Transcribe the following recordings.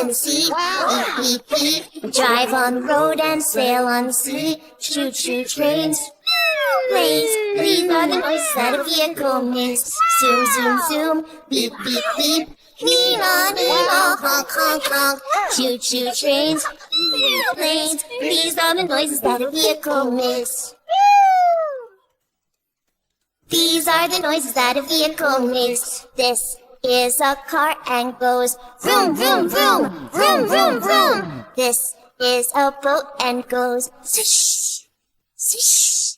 in the sea. Beep, beep, beep. We drive on the road and sail on the sea. Choo choo trains. Planes, these are the noises that a vehicle makes. Zoom, zoom, zoom. Beep, beep, beep. Nina, Nina, honk, honk, honk. Choo choo trains. Planes, these are the noises that a vehicle makes. These are the noises that a vehicle makes. This is a car and goes vroom, vroom, vroom, vroom, vroom, vroom. This is a boat and goes swish, swish.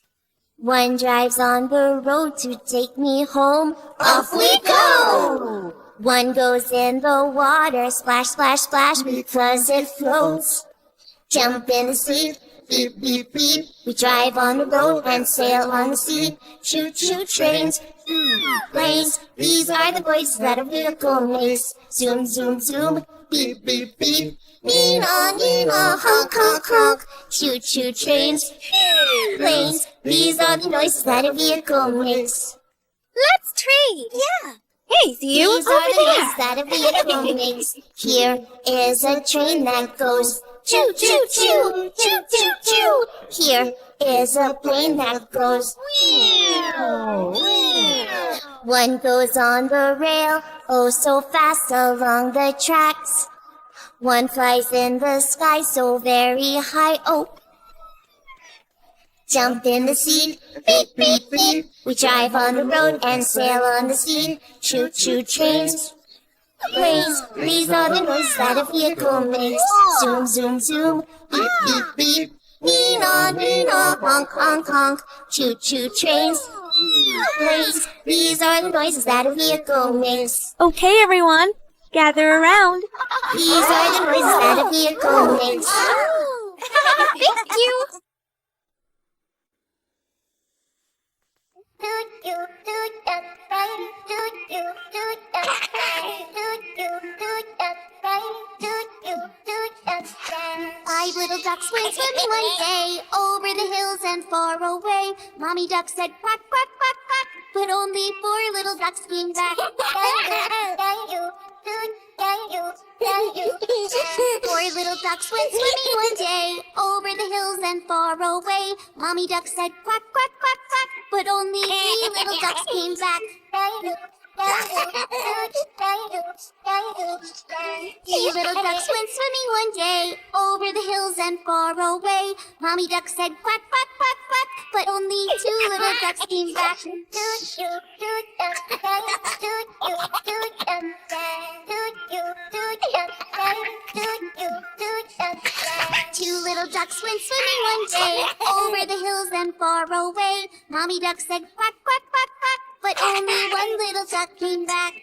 One drives on the road to take me home. Off we go! One goes in the water, splash, splash, splash, because it floats. Jump in the sea, beep, beep, beep. We drive on the road and sail on the sea. Choo choo trains, planes. These are the voices that a vehicle makes. Zoom, zoom, zoom, beep, beep, beep. Nina, Nina, honk, honk, honk. Choo choo trains, planes. These are the noises that a vehicle makes. Let's trade. Yeah. Hey, you These are the noises that a vehicle makes. Here is a train that goes choo choo choo, choo choo choo. Here is a plane that goes whew, whew. One goes on the rail, oh so fast along the tracks. One flies in the sky so very high, oh. Jump in the sea, beep, beep, beep. We drive on the road and sail on the sea. Choo choo trains, planes. These are the noises that a vehicle makes. Zoom, zoom, zoom, beep, beep, beep. Nina, Nina, honk, honk, honk. Choo choo trains, planes. These are the noises that a vehicle makes. Okay, everyone, gather around. These are the noises that a vehicle makes. Thank you. Five little ducks went swimming one day over the hills and far away. Mommy duck said quack, quack, quack, quack, but only four little ducks came back. Four little ducks went swimming one day over the hills and far away. Mommy duck said quack, quack, quack, quack, but only three little ducks came back. Three little ducks went swimming one day over the hills and far away. Mommy duck said quack, quack, quack, quack, but only two little ducks came back. Two little ducks went swimming one day over the hills and far away. Mommy duck said quack, quack, quack, quack, but only one little duck came back.